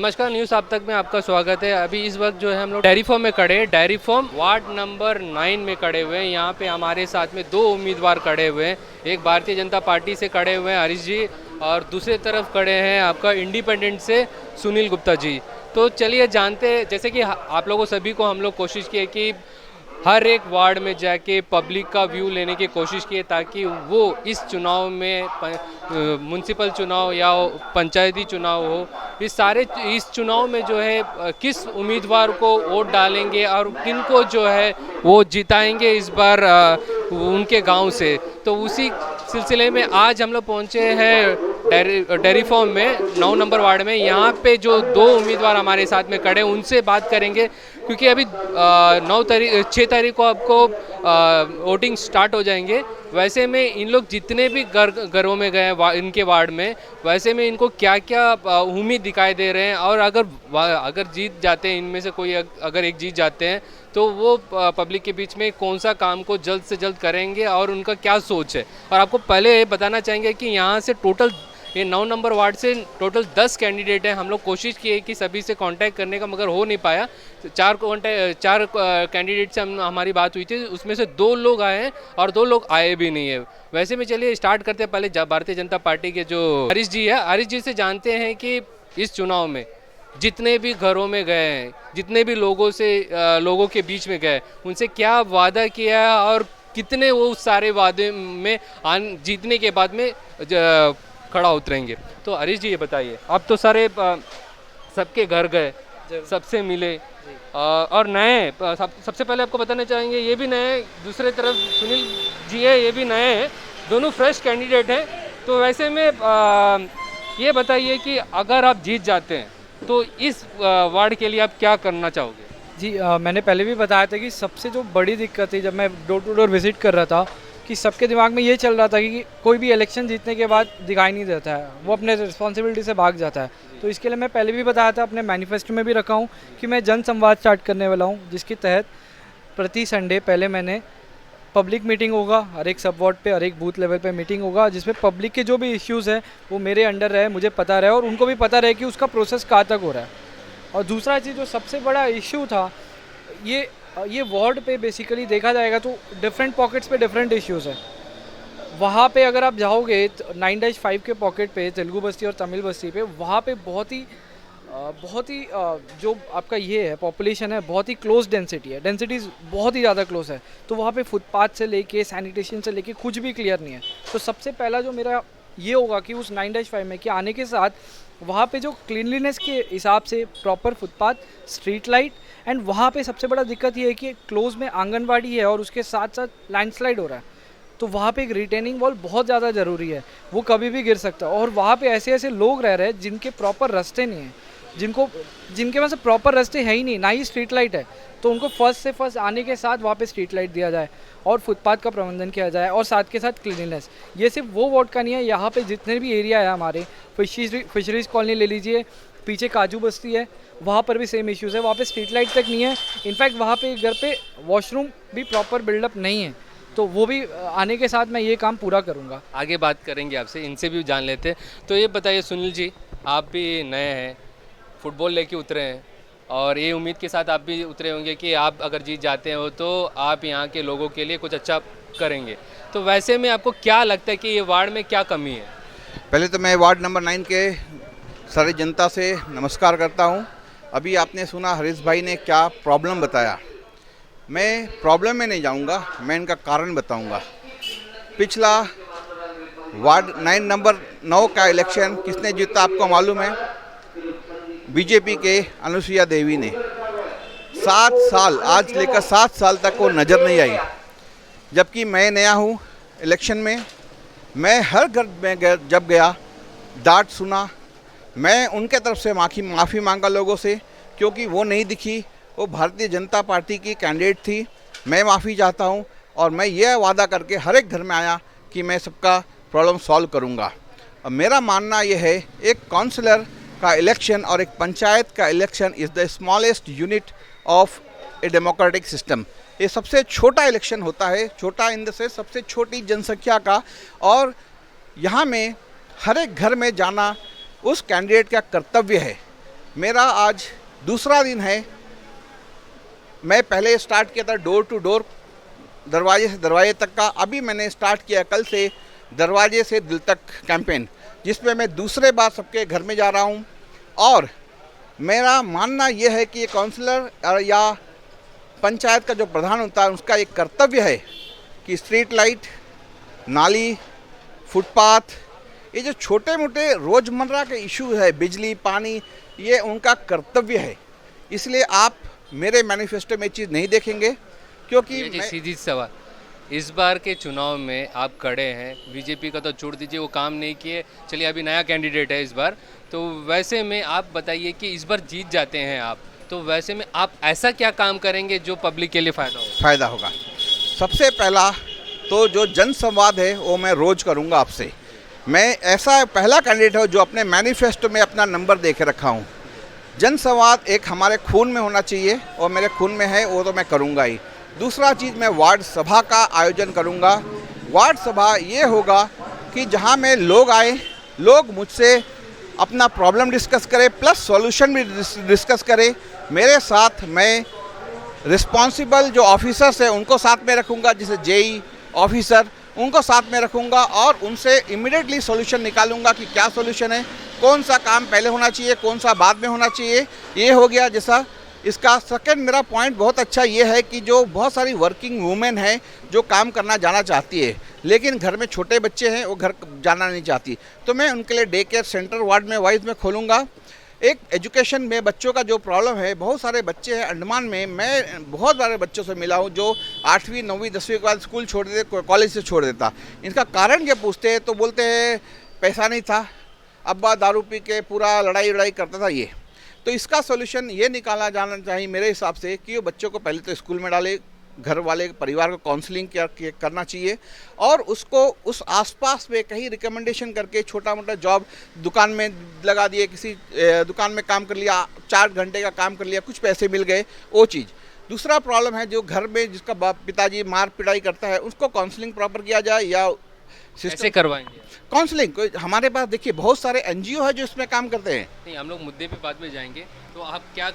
नमस्कार, न्यूज़ आप तक में आपका स्वागत है। अभी इस वक्त जो है हम लोग डेयरी फार्म में खड़े हैं। डेयरी फार्म वार्ड नंबर 9 में खड़े हुए हैं। यहाँ पे हमारे साथ में दो उम्मीदवार खड़े हुए हैं। एक भारतीय जनता पार्टी से खड़े हुए हैं हरीश जी, और दूसरे तरफ खड़े हैं आपका इंडिपेंडेंट से सुनील गुप्ता जी। तो चलिए जानते हैं, जैसे कि आप लोगों सभी को हम लोग कोशिश की है कि हर एक वार्ड में जाके पब्लिक का व्यू लेने की कोशिश की है, ताकि वो इस चुनाव में म्युनिसिपल चुनाव या पंचायती चुनाव हो, इस चुनाव में जो है किस उम्मीदवार को वोट डालेंगे और किन को जो है वो जिताएंगे इस बार उनके गांव से। तो उसी सिलसिले में आज हम लोग पहुंचे हैं डेयरी फार्म में 9 नंबर वार्ड में। यहाँ पे जो दो उम्मीदवार हमारे साथ में खड़े उनसे बात करेंगे, क्योंकि अभी 6 तारीख को आपको वोटिंग स्टार्ट हो जाएंगे। वैसे में इन लोग जितने भी घरों में गए इनके वार्ड में, वैसे में इनको क्या क्या उम्मीद दिखाई दे रहे हैं, और अगर जीत जाते हैं इनमें से कोई, अगर एक जीत जाते हैं तो वो पब्लिक के बीच में कौन सा काम को जल्द से जल्द करेंगे और उनका क्या सोच है। और आपको पहले ये बताना चाहेंगे कि यहाँ से टोटल ये 9 नंबर वार्ड से टोटल 10 कैंडिडेट हैं। हम लोग कोशिश किए कि सभी से कांटेक्ट करने का, मगर हो नहीं पाया। तो चार कैंडिडेट से हमारी बात हुई थी, उसमें से 2 लोग आए हैं और 2 लोग आए भी नहीं है। वैसे में चलिए स्टार्ट करते हैं। पहले भारतीय जनता पार्टी के जो हरीश जी है, हरीश जी से जानते हैं कि इस चुनाव में जितने भी घरों में गए हैं, जितने भी लोगों के बीच में गए, उनसे क्या वादा किया है और कितने वो उस सारे वादे में जीतने के बाद में खड़ा उतरेंगे। तो हरीश जी ये बताइए, आप तो सारे सबके घर गए, सबसे मिले और नए सबसे पहले आपको बताना चाहेंगे, ये भी नए, दूसरे तरफ सुनील जी है, ये भी नए हैं, दोनों फ्रेश कैंडिडेट हैं। तो वैसे में ये बताइए कि अगर आप जीत जाते हैं तो इस वार्ड के लिए आप क्या करना चाहोगे? जी मैंने पहले भी बताया था कि सबसे जो बड़ी दिक्कत थी, जब मैं डोर टू डोर विज़िट कर रहा था, कि सबके दिमाग में ये चल रहा था कि कोई भी इलेक्शन जीतने के बाद दिखाई नहीं देता है, वो अपने रिस्पॉन्सिबिलिटी से भाग जाता है। तो इसके लिए मैं पहले भी बताया था, अपने मैनिफेस्टो में भी रखा हूँ कि मैं जन संवाद स्टार्ट करने वाला हूँ, जिसके तहत प्रति संडे पहले मैंने पब्लिक मीटिंग होगा, हर एक सब वार्ड पे, हर एक बूथ लेवल पे मीटिंग होगा, जिसमें पब्लिक के जो भी इश्यूज़ है वो मेरे अंडर रहे, मुझे पता रहे और उनको भी पता रहे कि उसका प्रोसेस कहाँ तक हो रहा है। और दूसरा चीज़ जो सबसे बड़ा इशू था, ये वार्ड पे बेसिकली देखा जाएगा तो डिफरेंट पॉकेट्स पे डिफरेंट इश्यूज़ है। वहाँ पे अगर आप जाओगे 9-5 के पॉकेट पे, तेलुगु बस्ती और तमिल बस्ती पे, वहाँ पे बहुत ही जो आपका ये है पॉपुलेशन है, बहुत ही क्लोज डेंसिटी है, डेंसिटीज़ बहुत ही ज़्यादा क्लोज है। तो वहाँ पे फुटपाथ से लेके सैनिटेशन से लेके कुछ भी क्लियर नहीं है। तो सबसे पहला जो मेरा ये होगा कि उस 9-5 में कि आने के साथ वहाँ पे जो क्लीनलीनेस के हिसाब से proper footpath, street light, and वहाँ पे सबसे बड़ा दिक्कत ये है कि क्लोज में आंगनबाड़ी है और उसके साथ साथ लैंडस्लाइड हो रहा है। तो वहाँ पे एक रिटेनिंग वॉल बहुत ज़्यादा ज़रूरी है, वो कभी भी गिर सकता है। और वहाँ पे ऐसे ऐसे लोग रह रहे हैं जिनके प्रॉपर रास्ते नहीं हैं, जिनके पास प्रॉपर रास्ते है ही नहीं, ना ही स्ट्रीट लाइट है। तो उनको फर्स्ट आने के साथ वहाँ पे स्ट्रीट लाइट दिया जाए और फुटपाथ का प्रबंधन किया जाए, और साथ के साथ क्लीनिनेस। ये सिर्फ वो वार्ड का नहीं है, यहाँ पे जितने भी एरिया है हमारे, फिशरीज कॉलोनी ले लीजिए, पीछे काजू बस्ती है, वहाँ पर भी सेम इश्यूज़ है। वहाँ पे स्ट्रीट लाइट तक नहीं है, इनफैक्ट वहाँ पे घर पे वॉशरूम भी प्रॉपर बिल्डअप नहीं है। तो वो भी आने के साथ मैं ये काम पूरा करूँगा। आगे बात करेंगे आपसे, इनसे भी जान लेते हैं। तो ये बताइए सुनील जी, आप भी नए हैं, फुटबॉल लेके उतरे हैं, और ये उम्मीद के साथ आप भी उतरे होंगे कि आप अगर जीत जाते हो तो आप यहाँ के लोगों के लिए कुछ अच्छा करेंगे। तो वैसे में आपको क्या लगता है कि ये वार्ड में क्या कमी है? पहले तो मैं वार्ड नंबर 9 के सारी जनता से नमस्कार करता हूँ। अभी आपने सुना हरीश भाई ने क्या प्रॉब्लम बताया। मैं प्रॉब्लम में नहीं जाऊँगा, मैं इनका कारण बताऊँगा। पिछला वार्ड 9 का इलेक्शन किसने जीता आपको मालूम है? बीजेपी के अनुसुईया देवी ने। 7 साल, आज लेकर 7 साल तक वो नज़र नहीं आई। जबकि मैं नया हूँ इलेक्शन में, मैं हर घर में जब गया डांट सुना। मैं उनके तरफ से माफ़ी मांगा लोगों से, क्योंकि वो नहीं दिखी, वो भारतीय जनता पार्टी की कैंडिडेट थी। मैं माफ़ी चाहता हूँ और मैं ये वादा करके हर एक घर में आया कि मैं सबका प्रॉब्लम सॉल्व करूँगा। अब मेरा मानना ये है, एक काउंसलर का इलेक्शन और एक पंचायत का election is the smallest unit of a democratic system. ये सबसे छोटा इलेक्शन होता है, छोटा इन द सेंस सबसे छोटी जनसंख्या का, और यहाँ में हर एक घर में जाना उस कैंडिडेट का कर्तव्य है। मेरा आज दूसरा दिन है। मैं पहले स्टार्ट किया था डोर टू डोर, दरवाजे से दरवाजे तक का। अभी मैंने स्टार्ट किया कल से दरवाजे से दिल तक कैंपेन, जिसमें मैं दूसरे बार सबके घर में जा रहा हूं। और मेरा मानना यह है कि ये काउंसलर या पंचायत का जो प्रधान होता है उसका एक कर्तव्य है कि स्ट्रीट लाइट, नाली, फुटपाथ, ये जो छोटे मोटे रोज़मर्रा के इशू है, बिजली, पानी, ये उनका कर्तव्य है। इसलिए आप मेरे मैनिफेस्टो में चीज़ नहीं देखेंगे, क्योंकि जी सीधी सवाल, इस बार के चुनाव में आप खड़े हैं, बीजेपी का तो छोड़ दीजिए, वो काम नहीं किए, चलिए अभी नया कैंडिडेट है इस बार, तो वैसे में आप बताइए कि इस बार जीत जाते हैं आप, तो वैसे में आप ऐसा क्या काम करेंगे जो पब्लिक के लिए फ़ायदा होगा? सबसे पहला तो जो जन संवाद है वो मैं रोज़ करूँगा आपसे। मैं ऐसा पहला कैंडिडेट हूँ जो अपने मैनिफेस्टो में अपना नंबर दे के रखा हूँ। जन संवाद एक हमारे खून में होना चाहिए और मेरे खून में है, वो तो मैं करूँगा ही। दूसरा चीज़, मैं वार्ड सभा का आयोजन करूँगा। वार्ड सभा ये होगा कि जहाँ में लोग आए, लोग मुझसे अपना प्रॉब्लम डिस्कस करें, प्लस सॉल्यूशन भी डिस्कस करें। मेरे साथ मैं रिस्पॉन्सिबल जो ऑफिसर्स हैं उनको साथ में रखूँगा, जैसे जेई ऑफिसर, उनको साथ में रखूँगा और उनसे इमीडिएटली सॉल्यूशन निकालूंगा कि क्या सॉल्यूशन है, कौन सा काम पहले होना चाहिए, कौन सा बाद में होना चाहिए। ये हो गया जैसा इसका। सेकंड मेरा पॉइंट बहुत अच्छा ये है कि जो बहुत सारी वर्किंग वूमेन हैं जो काम करना जाना चाहती है, लेकिन घर में छोटे बच्चे हैं, वो घर जाना नहीं चाहती, तो मैं उनके लिए डे केयर सेंटर वार्ड में वाइज में खोलूँगा। एक एजुकेशन में बच्चों का जो प्रॉब्लम है, बहुत सारे बच्चे हैं अंडमान में, मैं बहुत सारे बच्चों से मिला हूँ जो 8वीं 9वीं 10वीं के बाद स्कूल छोड़ देते, कॉलेज से छोड़ देता। इनका कारण क्या पूछते हैं तो बोलते हैं पैसा नहीं था, अब्बा दारू पी के पूरा लड़ाई करता था। ये तो इसका सॉल्यूशन ये निकाला जाना चाहिए मेरे हिसाब से कि वो बच्चों को पहले तो स्कूल में डाले, घर वाले परिवार को काउंसलिंग करना चाहिए और उसको उस आसपास में कहीं रिकमेंडेशन करके छोटा मोटा जॉब दुकान में लगा दिए, किसी दुकान में काम कर लिया, 4 घंटे का काम कर लिया, कुछ पैसे मिल गए, वो चीज़। दूसरा प्रॉब्लम है जो घर में जिसका पिताजी मार पिटाई करता है, उसको काउंसलिंग प्रॉपर किया जाए या कैसे करवाएंगे काउंसलिंग। कोई हमारे पास देखिए बहुत सारे एनजीओ है जो इसमें काम करते हैं। नहीं, हम लोग मुद्दे पे बाद में जाएंगे। तो आप क्या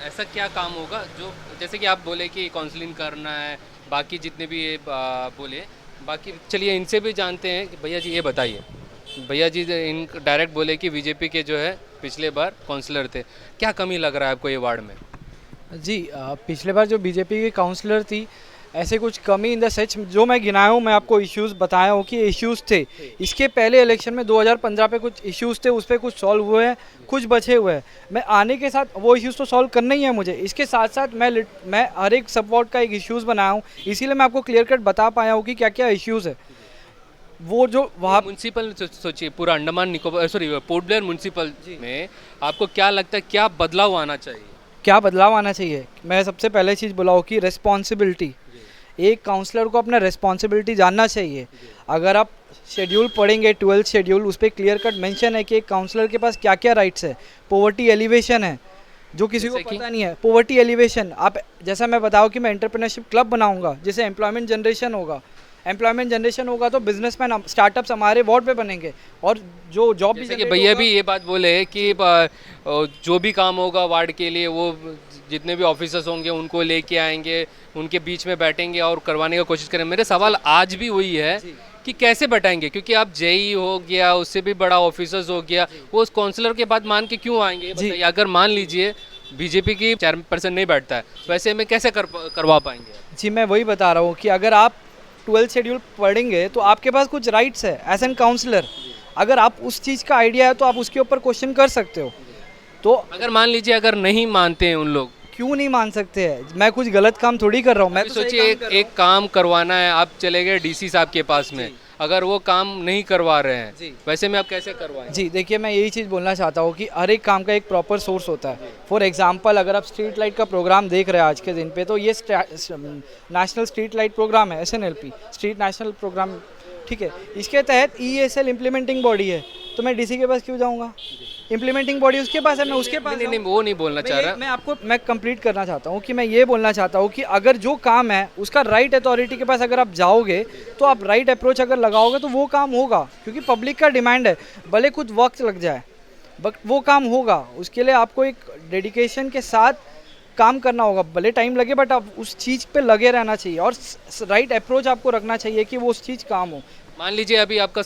ऐसा क्या काम होगा जो, जैसे कि आप बोले कि काउंसलिंग करना है, बाकी जितने भी ये बोले, बाकी चलिए इनसे भी जानते हैं कि भैया जी ये बताइए। भैया जी इन डायरेक्ट बोले कि बीजेपी के जो है पिछले बार काउंसलर थे, क्या कमी लग रहा है आपको ये वार्ड में? जी पिछले बार जो बीजेपी की काउंसलर थी, ऐसे कुछ कमी इन द सच जो मैं गिनाया हूँ, मैं आपको इश्यूज़ बताया हूँ कि इश्यूज़ थे। इसके पहले इलेक्शन में 2015 पे कुछ इश्यूज़ थे, उस पर कुछ सॉल्व हुए हैं, कुछ बचे हुए हैं। मैं आने के साथ वो इश्यूज़ तो सॉल्व करना ही है मुझे। इसके साथ साथ मैं हर एक सब वार्ड का एक इश्यूज़ बनाया हूँ, इसीलिए मैं आपको क्लियर कट बता पाया हूँ कि क्या क्या इश्यूज़ है। वो जो वहाँ म्यूनसिपल सोचिए, पूरा Andaman Nicobar port Blair municipal में आपको क्या लगता है क्या बदलाव आना चाहिए? क्या बदलाव आना चाहिए? मैं सबसे पहले चीज़ बोला हूँ कि रिस्पॉन्सिबिलिटी, एक काउंसलर को अपना रिस्पॉन्सिबिलिटी जानना चाहिए। अगर आप शेड्यूल पढ़ेंगे 12th शेड्यूल, उस पर क्लियर कट मेंशन है कि एक काउंसलर के पास क्या क्या राइट्स है। पोवर्टी एलिवेशन है जो किसी को पता नहीं है, पोवर्टी एलिवेशन। आप जैसा मैं बताऊँ कि मैं एंटरप्रेन्योरशिप क्लब बनाऊंगा जिससे एम्प्लॉयमेंट जनरेशन होगा। एम्प्लॉयमेंट जनरेशन होगा तो बिजनेसमैन स्टार्टअप्स हमारे वार्ड पे बनेंगे और जो जॉब भी। भैया भी ये बात बोले कि जो भी काम होगा वार्ड के लिए, वो जितने भी ऑफिसर्स होंगे उनको लेके आएंगे, उनके बीच में बैठेंगे और करवाने का कोशिश करेंगे। मेरा सवाल आज भी वही है कि कैसे बैठाएंगे, क्योंकि आप जेई हो गया, उससे भी बड़ा ऑफिसर्स हो गया, वो उस काउंसलर के बाद मान के क्यों आएंगे? अगर मान लीजिए बीजेपी की चेयरपर्सन नहीं बैठता है, वैसे में कैसे करवा पाएंगे? जी मैं वही बता रहा हूँ कि अगर आप 12th शेड्यूल पढ़ेंगे तो आपके पास कुछ राइट्स है एज एन काउंसलर। अगर आप उस चीज़ का आइडिया है तो आप उसके ऊपर क्वेश्चन कर सकते हो। तो अगर मान लीजिए अगर नहीं मानते हैं उन लोग, क्यों नहीं मान सकते हैं? मैं कुछ गलत काम थोड़ी कर रहा हूँ। मैं तो सोचिए एक काम करवाना है, आप चले गए डीसी साहब के पास में, अगर वो काम नहीं करवा रहे हैं, वैसे में आप कैसे करवाएं? जी देखिए, मैं यही चीज़ बोलना चाहता हूँ कि हर एक काम का एक प्रॉपर सोर्स होता है। फॉर एग्जांपल अगर आप स्ट्रीट लाइट का प्रोग्राम देख रहे हैं आज के दिन पे, तो ये नेशनल स्ट्रीट लाइट प्रोग्राम है, SNLP स्ट्रीट नेशनल प्रोग्राम, ठीक है। इसके तहत ESL इम्प्लीमेंटिंग बॉडी है, तो मैं DC के पास क्यों जाऊँगा? इम्प्लीमेंटिंग बॉडी उसके पास है, मैं उसके पास नहीं, वो नहीं बोलना चाह रहा। मैं कंप्लीट करना चाहता हूँ कि मैं ये बोलना चाहता हूँ कि अगर जो काम है उसका राइट अथॉरिटी के पास अगर आप जाओगे, तो आप राइट अप्रोच अगर लगाओगे तो वो काम होगा, क्योंकि पब्लिक का डिमांड है। भले कुछ वक्त लग जाए, बट वो काम होगा, उसके लिए आपको एक डेडिकेशन के साथ काम करना होगा, भले टाइम लगे बट आप उस चीज़ पे लगे रहना चाहिए और राइट अप्रोच आपको रखना चाहिए कि वो उस चीज़ काम हो। मान लीजिए अभी आपका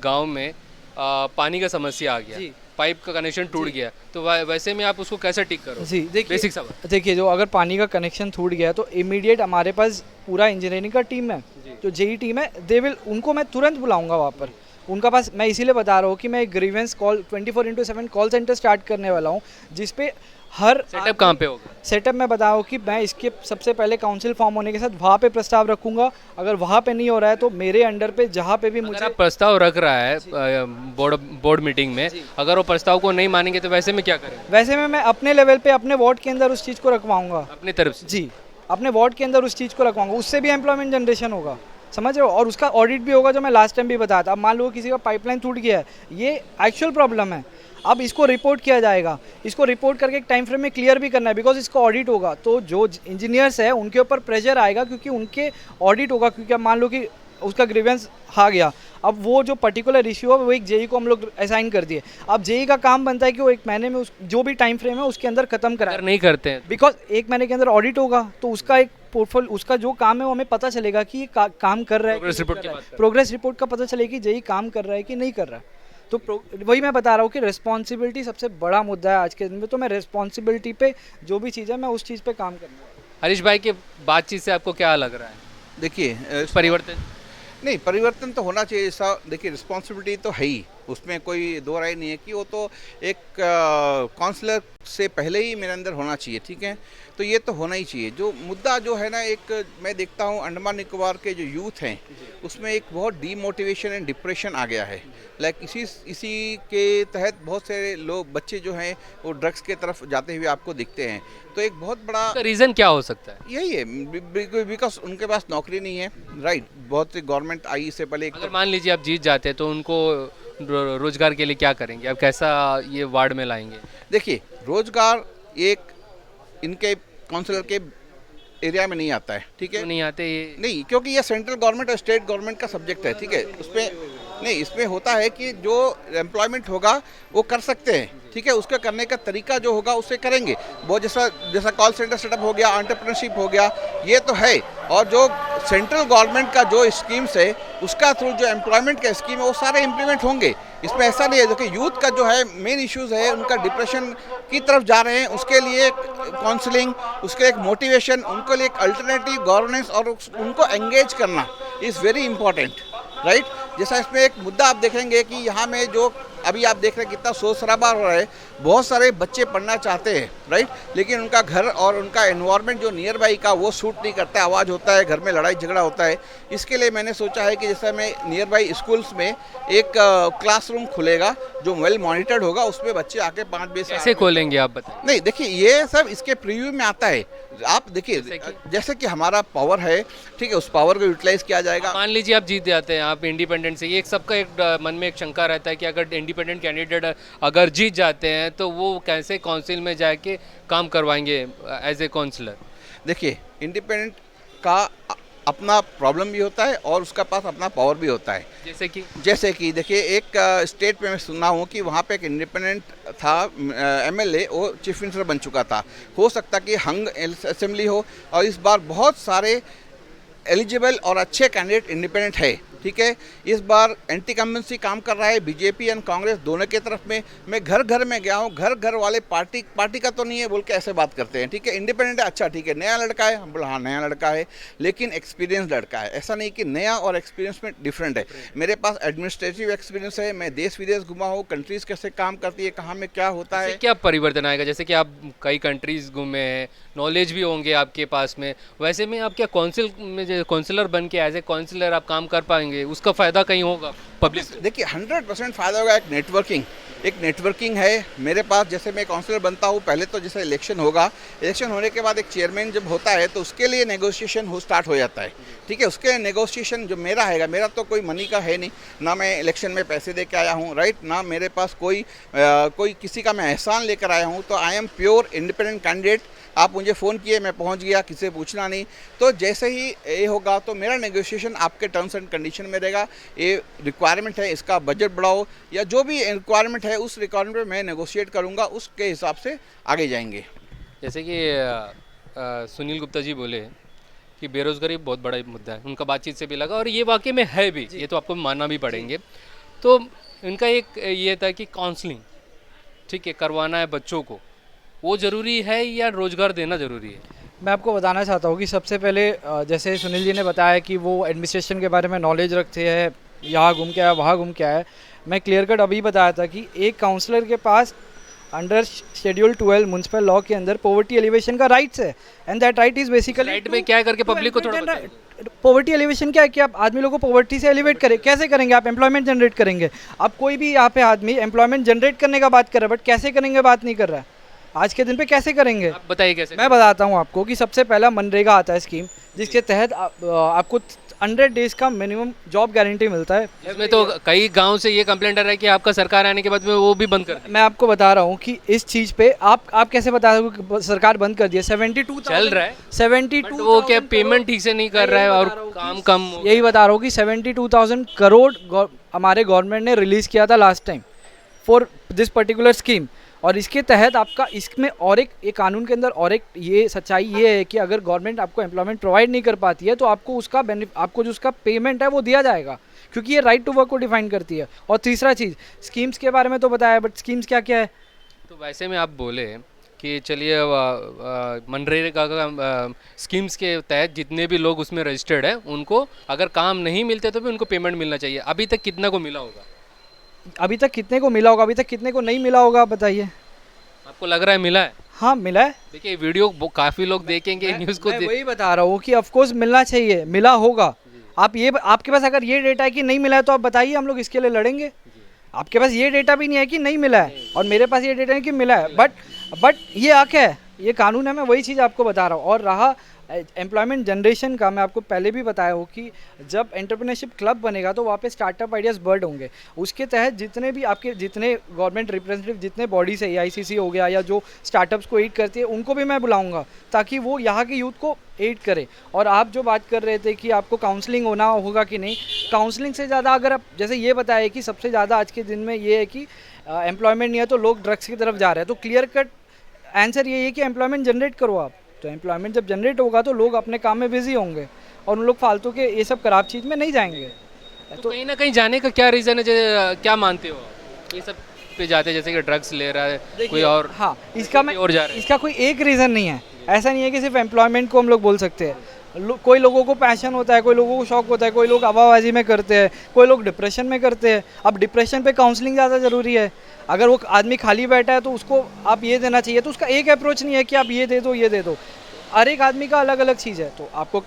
गांव में पानी का समस्या आ गया, जी। पाइप का कनेक्शन टूट गया, तो वैसे में आप उसको कैसे ठीक करो? जी देखिए, बेसिक सवाल। देखिए जो अगर पानी का कनेक्शन टूट गया तो इमीडिएट हमारे पास पूरा इंजीनियरिंग का टीम है, जो जेई टीम है, दे विल, उनको मैं तुरंत बुलाऊंगा वहाँ पर। उनका पास मैं इसीलिए बता रहा हूँ कि मैं grievance call 24/7 call centre start करने वाला हूँ, जिसपे हर सेटअप कहाँ पे होगा? सेटअप मैं बता रहा हूँ कि मैं इसके सबसे पहले काउंसिल फॉर्म होने के साथ वहाँ पे प्रस्ताव रखूंगा। अगर वहाँ पे नहीं हो रहा है तो मेरे अंडर पे जहाँ पे भी अगर मुझे आप प्रस्ताव रख रहा है बोर्ड मीटिंग में, अगर वो प्रस्ताव को नहीं मानेंगे तो वैसे में क्या करेंगे? वैसे में मैं अपने लेवल पे अपने वार्ड के अंदर उस चीज़ को रखवाऊंगा। अपनी तरफ से? जी, अपने वार्ड के अंदर उस चीज़ को रखवाऊंगा, उससे भी एम्प्लॉयमेंट जनरेशन होगा, समझ रहे हो, और उसका ऑडिट भी होगा, जो मैं लास्ट टाइम भी बताया था। अब मान लो किसी का पाइपलाइन टूट गया है, ये एक्चुअल प्रॉब्लम है, अब इसको रिपोर्ट किया जाएगा, इसको रिपोर्ट करके एक टाइम फ्रेम में क्लियर भी करना है, बिकॉज इसका ऑडिट होगा, तो जो इंजीनियर्स है उनके ऊपर प्रेशर आएगा क्योंकि उनके ऑडिट होगा, क्योंकि अब मान लो कि उसका ग्रीवेंस आ गया, अब वो जो पर्टिकुलर इश्यू है वो एक जेई को हम लोग असाइन कर दिए। अब जेई का काम बनता है कि वो एक महीने में जो भी टाइम फ्रेम है उसके अंदर खत्म कराए, अगर नहीं करते हैं बिकॉज एक महीने के अंदर ऑडिट होगा तो उसका एक पोर्टफोलियो, उसका जो काम है वो हमें पता चलेगा कि ये काम कर रहा है, प्रोग्रेस रिपोर्ट की बात कर। प्रोग्रेस रिपोर्ट का पता चलेगा कि जेई काम कर रहा है कि नहीं कर रहा है। तो वही मैं बता रहा हूँ कि रिस्पॉन्सिबिलिटी सबसे बड़ा मुद्दा है आज के दिन में, तो मैं रिस्पॉन्सिबिलिटी पे जो भी चीज़ है मैं उस चीज़ पे काम करूँगा। हरीश भाई की बातचीत से आपको क्या लग रहा है? देखिए परिवर्तन नहीं, परिवर्तन तो होना चाहिए। ऐसा देखिए, रिस्पॉन्सिबिलिटी तो है ही, उसमें कोई दो राय नहीं है कि वो तो एक काउंसलर से पहले ही मेरे अंदर होना चाहिए, ठीक है, तो ये तो होना ही चाहिए। जो मुद्दा जो है ना, एक मैं देखता हूँ अंडमान निकोबार के जो यूथ हैं उसमें एक बहुत डीमोटिवेशन एंड डिप्रेशन आ गया है। लाइक इसी के तहत बहुत सारे लोग, बच्चे जो हैं वो ड्रग्स के तरफ जाते हुए आपको दिखते हैं। तो एक बहुत बड़ा रीज़न क्या हो सकता है? यही है, बिकॉज उनके पास नौकरी नहीं है, राइट। बहुत सी गवर्नमेंट आई इससे पहले अगर मान लीजिए आप जीत जाते हैं तो उनको रोजगार के लिए क्या करेंगे? आप कैसा ये वार्ड में लाएंगे? देखिए, रोजगार एक इनके काउंसिलर के एरिया में नहीं आता है, ठीक है, क्यों नहीं आते ये? नहीं, क्योंकि ये सेंट्रल गवर्नमेंट और स्टेट गवर्नमेंट का सब्जेक्ट है, ठीक है। उसमें नहीं, इसमें होता है कि जो एम्प्लॉयमेंट होगा वो कर सकते हैं, ठीक है, उसका करने का तरीका जो होगा उससे करेंगे। वो जैसा कॉल सेंटर सेटअप हो गया, एंटरप्रेन्योरशिप हो गया, ये तो है। और जो सेंट्रल गवर्नमेंट का जो स्कीम्स है उसका थ्रू जो एम्प्लॉयमेंट का स्कीम है वो सारे इम्प्लीमेंट होंगे। इसमें ऐसा नहीं है। देखिए, यूथ का जो है मेन इश्यूज़ है, उनका डिप्रेशन की तरफ जा रहे हैं, उसके लिए काउंसलिंग, उसके एक मोटिवेशन, उनको लिए एक अल्टरनेटिव गवर्नेंस और उनको एंगेज करना इज़ वेरी इंपॉर्टेंट, राइट। जैसा इसमें एक मुद्दा आप देखेंगे कि यहाँ में जो अभी आप देख रहे हैं कितना शोर शराबा हो रहा है, बहुत सारे बच्चे पढ़ना चाहते हैं, राइट, लेकिन उनका घर और उनका एनवायरनमेंट जो नियर बाई का वो सूट नहीं करता है, आवाज़ होता है, घर में लड़ाई झगड़ा होता है। इसके लिए मैंने सोचा है कि जैसे मैं नियर बाई स्कूल्स में एक क्लासरूम खुलेगा जो वेल मॉनिटर्ड होगा, उसमें बच्चे आके 5-20 कैसे खोलेंगे आप बताएं? नहीं, देखिए, ये सब इसके प्रीव्यू में आता है। आप देखिए, जैसे कि हमारा पावर है, ठीक है, उस पावर को यूटिलाइज किया जाएगा। मान लीजिए आप जीत जाते हैं, आप इंडिपेंडेंट से, ये एक सबका एक मन में एक शंका रहता है कि अगर इंडिपेंडेंट कैंडिडेट अगर जीत जाते हैं तो वो कैसे काउंसिल में जाके काम करवाएंगे एज ए काउंसलर? देखिए, इंडिपेंडेंट का अपना प्रॉब्लम भी होता है और उसका पास अपना पावर भी होता है। जैसे कि देखिए, एक स्टेट में मैं सुना हूँ कि वहाँ पे एक इंडिपेंडेंट था एमएलए, वो चीफ मिनिस्टर बन चुका था। हो सकता कि हंग असेंबली हो, और इस बार बहुत सारे एलिजिबल और अच्छे कैंडिडेट इंडिपेंडेंट है, ठीक है। इस बार एंटी कम्बेंसी काम कर रहा है, बीजेपी एंड कांग्रेस दोनों के तरफ में। मैं घर घर में गया हूँ, घर घर वाले पार्टी का तो नहीं है बोल के ऐसे बात करते हैं, ठीक है। इंडिपेंडेंट है, अच्छा ठीक है, नया लड़का है, हम बोला हाँ नया लड़का है, लेकिन एक्सपीरियंस लड़का है। ऐसा नहीं कि नया और एक्सपीरियंस में डिफरेंट है। मेरे पास एडमिनिस्ट्रेटिव एक्सपीरियंस है, मैं देश विदेश घुमा हूँ, कंट्रीज कैसे काम करती है, कहाँ में क्या होता है। क्या परिवर्तन आएगा? जैसे कि आप कई कंट्रीज घूमे हैं, नॉलेज भी होंगे आपके पास में, वैसे में आप क्या काउंसिलर बन के एज ए काउंसिलर आप काम कर पाएंगे? उसका फायदा कहीं होगा पब्लिक? देखिए, 100% फायदा होगा। एक नेटवर्किंग है मेरे पास। जैसे मैं काउंसलर बनता हूँ, पहले तो जैसे इलेक्शन होगा, इलेक्शन होने के बाद एक चेयरमैन जब होता है तो उसके लिए नेगोशिएशन स्टार्ट हो जाता है, ठीक है। उसके नेगोशिएशन जो मेरा तो कोई मनी का है नहीं, ना मैं इलेक्शन में पैसे दे के आया हूँ, राइट, ना मेरे पास कोई किसी का मैं एहसान लेकर आया हूँ। तो I am pure independent candidate आप मुझे फ़ोन किए, मैं पहुंच गया, किसी से पूछना नहीं। तो जैसे ही ये होगा तो मेरा नेगोशिएशन आपके टर्म्स एंड कंडीशन में रहेगा। ये रिक्वायरमेंट है, इसका बजट बढ़ाओ, या जो भी रिक्वायरमेंट है उस रिक्वायरमेंट पे मैं नेगोशिएट करूँगा, उसके हिसाब से आगे जाएंगे। जैसे कि सुनील गुप्ता जी बोले कि बेरोजगारी बहुत बड़ा मुद्दा है, उनका बातचीत से भी लगा और ये वाकई में है भी, ये तो आपको मानना भी पड़ेंगे। तो इनका एक ये था कि काउंसलिंग ठीक है करवाना है बच्चों को, वो ज़रूरी है या रोज़गार देना ज़रूरी है? मैं आपको बताना चाहता हूँ कि सबसे पहले जैसे सुनील जी ने बताया कि वो एडमिनिस्ट्रेशन के बारे में नॉलेज रखते हैं, यहाँ घूम के आया वहाँ घूम के आया। मैं क्लियर कट अभी बताया था कि एक काउंसलर के पास अंडर शेड्यूल 12 म्यूनसिपल लॉ के अंदर पॉवर्टी एलिवेशन का राइट्स है, and that right is basically right में क्या है करके पब्लिक को थोड़ा बताइए। पॉवर्टी एलिवेशन क्या है कि आप आदमी लोगों को पॉवर्टी से एलिवेट करें। कैसे करेंगे? आप एम्प्लॉयमेंट जनरेट करेंगे। आप कोई भी यहाँ पे आदमी एम्प्लॉयमेंट जनरेट करने का बात कर रहा है, बट कैसे करेंगे बात नहीं कर रहा है। आज के दिन पे कैसे करेंगे आप बताइए कैसे। मैं बताता हूँ आपको कि सबसे पहला मनरेगा आता है स्कीम, जिसके तहत आपको 100 डेज का मिनिमम जॉब गारंटी मिलता है। इसमें तो कई गांव से ये कंप्लेंट आ रहा है कि आपका सरकार आने के बाद में वो भी बंद कर मैं आपको बता रहा हूँ कि इस चीज़ पे आप कैसे बता रहे हो कि सरकार बंद कर दी है। 72 चल रहा है 72 वो क्या पेमेंट ठीक से नहीं कर रहा है और काम कम यही बता रहा हूँ कि 72,000 करोड़ हमारे गवर्नमेंट ने रिलीज़ किया था last time for this particular scheme. और इसके तहत आपका इसमें और एक कानून के अंदर और एक ये सच्चाई ये है कि अगर गवर्नमेंट आपको एम्प्लॉयमेंट प्रोवाइड नहीं कर पाती है तो आपको उसका आपको जो उसका पेमेंट है वो दिया जाएगा, क्योंकि ये राइट टू वर्क को डिफाइन करती है। और तीसरा चीज़ स्कीम्स के बारे में तो बताया, बट स्कीम्स क्या क्या है। तो वैसे में आप बोले कि चलिए मनरेगा का स्कीम्स के तहत जितने भी लोग उसमें रजिस्टर्ड हैं उनको अगर काम नहीं मिलते तो भी उनको पेमेंट मिलना चाहिए। अभी तक कितना को मिला होगा? अभी तक कितने को मिला होगा? अभी तक कितने को नहीं मिला होगा आप बताइए। आपको लग रहा है मिला है? हाँ मिला है। देखिए वीडियो काफ़ी लोग देखेंगे न्यूज़ को। मैं वही बता रहा हूँ कि ऑफ कोर्स मिलना चाहिए, मिला होगा। आप ये आपके पास अगर ये डेटा है कि नहीं मिला है तो आप बताइए, हम लोग इसके लिए लड़ेंगे। आपके पास ये डेटा भी नहीं है कि नहीं मिला है और मेरे पास ये डेटा है कि मिला है, बट ये हक है, ये कानून है। मैं वही चीज़ आपको बता रहा हूँ। और रहा एम्प्लॉयमेंट जनरेशन का, मैं आपको पहले भी बताया हूँ कि जब एंटरप्रेन्योरशिप क्लब बनेगा तो वहाँ पे स्टार्टअप आइडियाज़ बर्ड होंगे। उसके तहत जितने भी आपके जितने गवर्नमेंट रिप्रेजेंटेटिव जितने बॉडीज़ है, AICC हो गया या जो स्टार्टअप्स को एड करती है, उनको भी मैं बुलाऊँगा ताकि वो यहाँ के यूथ को एड करे। और आप जो बात कर रहे थे कि आपको काउंसलिंग होना होगा कि नहीं, काउंसलिंग से ज़्यादा अगर आप जैसे ये बताया कि सबसे ज़्यादा आज के दिन में ये है कि एम्प्लॉयमेंट नहीं है तो लोग ड्रग्स की तरफ जा रहे हैं, तो क्लियर कट आंसर ये है कि एम्प्लॉयमेंट जनरेट करो आप। तो एम्प्लॉयमेंट जब जनरेट होगा तो लोग अपने काम में बिजी होंगे और उन लोग फालतू के ये सब खराब चीज़ में नहीं जाएंगे। तो कहीं ना कहीं जाने का क्या रीज़न है? क्या मानते हो ये सब पे जाते हैं, जैसे कि ड्रग्स ले रहा है कोई और? हाँ, इसका मैं और जा रहे हैं। इसका कोई एक रीज़न नहीं है। ऐसा नहीं है कि सिर्फ एम्प्लॉयमेंट को हम लोग बोल सकते हैं। कोई लोगों को पैशन होता है, कोई लोगों को शौक होता है, कोई लोग हवाबाजी में करते हैं, कोई लोग डिप्रेशन में करते हैं। अब डिप्रेशन पे काउंसलिंग ज़्यादा ज़रूरी है। अगर वो आदमी खाली बैठा है तो उसको आप ये देना चाहिए, तो उसका एक अप्रोच नहीं है कि आप ये दे दो ये दे दो। हर एक आदमी का अलग अलग चीज़ है, तो आपको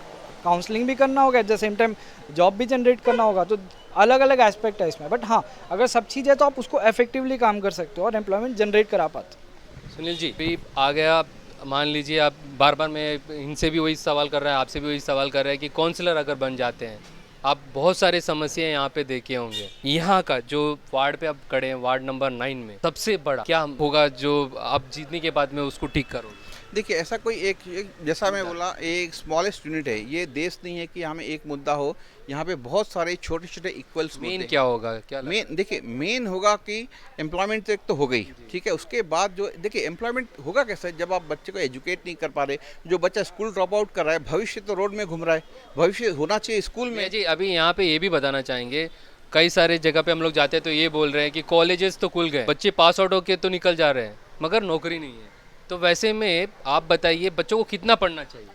काउंसलिंग भी करना होगा, at the same time job भी जनरेट करना होगा। तो अलग अलग एस्पेक्ट है इसमें, बट हाँ अगर सब चीज़ है तो आप उसको इफेक्टिवली काम कर सकते हो और एम्प्लॉयमेंट जनरेट करा पाते। सुनील जी भी आ गया, मान लीजिए आप बार बार मैं इनसे भी वही सवाल कर रहा है, आपसे भी वही सवाल कर रहा है कि काउंसलर अगर बन जाते हैं, आप बहुत सारे समस्याएं यहाँ पे देखे होंगे। यहाँ का जो वार्ड पे आप खड़े हैं, वार्ड नंबर 9 में सबसे बड़ा क्या होगा जो आप जीतने के बाद में उसको ठीक करोगे? देखिए ऐसा कोई एक जैसा मैं बोला एक स्मॉलेस्ट यूनिट है, ये देश नहीं है कि हमें एक मुद्दा हो। यहाँ पे बहुत सारे छोटे छोटे इक्वल्स मेन क्या होगा? क्या मेन देखिए मेन होगा कि एम्प्लॉयमेंट एक तो हो गई, ठीक है। उसके बाद जो देखिए एम्प्लॉयमेंट होगा कैसे, जब आप बच्चे को एजुकेट नहीं कर पा रहे, जो बच्चा स्कूल ड्रॉप आउट कर रहा है, भविष्य तो रोड में घूम रहा है, भविष्य होना चाहिए स्कूल में। जी अभी यहाँ पे ये भी बताना चाहेंगे, कई सारे जगह पे हम लोग जाते हैं तो ये बोल रहे हैं कि कॉलेजेस तो खुल गए, बच्चे पास आउट होके तो निकल जा रहे हैं, मगर नौकरी नहीं है। तो वैसे में आप बताइए बच्चों को कितना पढ़ना चाहिए?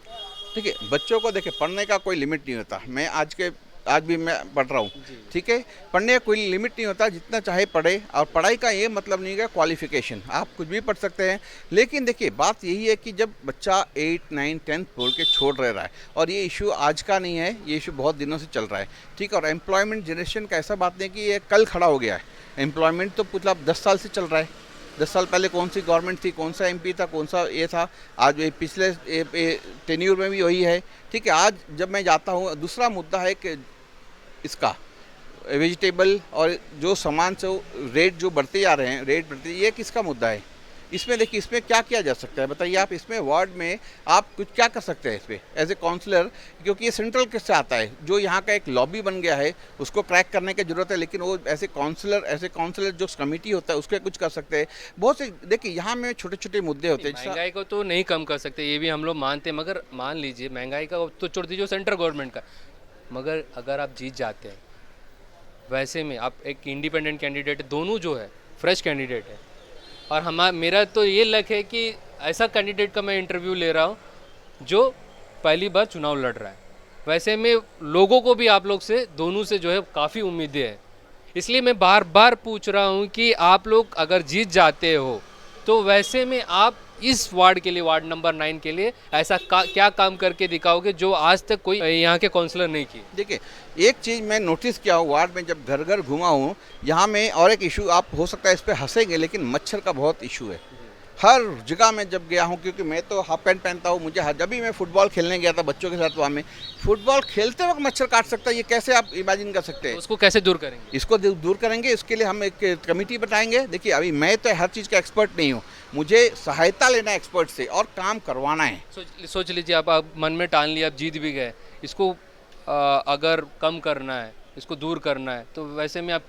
देखिए बच्चों को देखिए पढ़ने का कोई लिमिट नहीं होता। मैं आज भी मैं पढ़ रहा हूँ, ठीक है। पढ़ने का कोई लिमिट नहीं होता, जितना चाहे पढ़े। और पढ़ाई का ये मतलब नहीं है क्वालिफिकेशन, आप कुछ भी पढ़ सकते हैं। लेकिन देखिए बात यही है कि जब बच्चा 8, 9, 10 बोल के छोड़ रहा है, और ये इशू आज का नहीं है, ये इशू बहुत दिनों से चल रहा है, ठीक है। और एम्प्लॉयमेंट जनरेशन का ऐसा बात नहीं कि ये कल खड़ा हो गया है। एम्प्लॉयमेंट तो पिछला 10 साल से चल रहा है। 10 साल पहले कौन सी गवर्नमेंट थी, कौन सा MP था, कौन सा ये था, आज ये पिछले टेन्यूर में भी वही है, ठीक है। आज जब मैं जाता हूँ, दूसरा मुद्दा है कि इसका वेजिटेबल और जो सामान से रेट जो बढ़ते जा रहे हैं, रेट बढ़ते, ये किसका मुद्दा है? इसमें देखिए इसमें क्या किया जा सकता है बताइए आप, इसमें वार्ड में आप कुछ क्या कर सकते हैं इसमें एज ए काउंसलर, क्योंकि ये सेंट्रल से आता है, जो यहाँ का एक लॉबी बन गया है उसको क्रैक करने की जरूरत है, लेकिन वो ऐसे काउंसलर जो कमेटी होता है उसके कुछ कर सकते हैं। बहुत से देखिए यहाँ में छोटे छोटे मुद्दे होते हैं। महंगाई को तो नहीं कम कर सकते, ये भी हम लोग मानते हैं, मगर मान लीजिए महंगाई का तो छोड़ दीजिए सेंट्रल गवर्नमेंट का, मगर अगर आप जीत जाते हैं, वैसे में आप एक इंडिपेंडेंट कैंडिडेट, दोनों जो है फ्रेश कैंडिडेट है, और मेरा तो ये लक है कि ऐसा कैंडिडेट का मैं इंटरव्यू ले रहा हूँ जो पहली बार चुनाव लड़ रहा है। वैसे में लोगों को भी आप लोग से दोनों से जो है काफ़ी उम्मीदें हैं, इसलिए मैं बार बार पूछ रहा हूँ कि आप लोग अगर जीत जाते हो तो वैसे में आप इस वार्ड के लिए, वार्ड नंबर 9 के लिए ऐसा क्या काम करके दिखाओगे जो आज तक कोई यहाँ के काउंसलर नहीं की। देखिए एक चीज़ मैं नोटिस किया हूँ वार्ड में, जब घर घर घुमा हूँ यहाँ में, और एक इशू आप हो सकता है इस पर हंसेंगे, लेकिन मच्छर का बहुत इशू है हर जगह में जब गया हूँ, क्योंकि मैं तो हाफ पैंट पहनता हूँ, मुझे जब भी मैं फुटबॉल खेलने गया था बच्चों के साथ, वहाँ में फुटबॉल खेलते वक्त मच्छर काट सकता है, ये कैसे आप इमेजिन कर सकते हैं। उसको कैसे दूर करेंगे? इसको दूर करेंगे, इसके लिए हम एक कमेटी बताएंगे। देखिए अभी मैं तो हर चीज़ का एक्सपर्ट नहीं हूँ, मुझे सहायता लेना है एक्सपर्ट से और काम करवाना है। सोच लीजिए आप मन में ठान लिया, आप जीत भी गए, इसको अगर कम करना है, इसको दूर करना है, तो वैसे में आप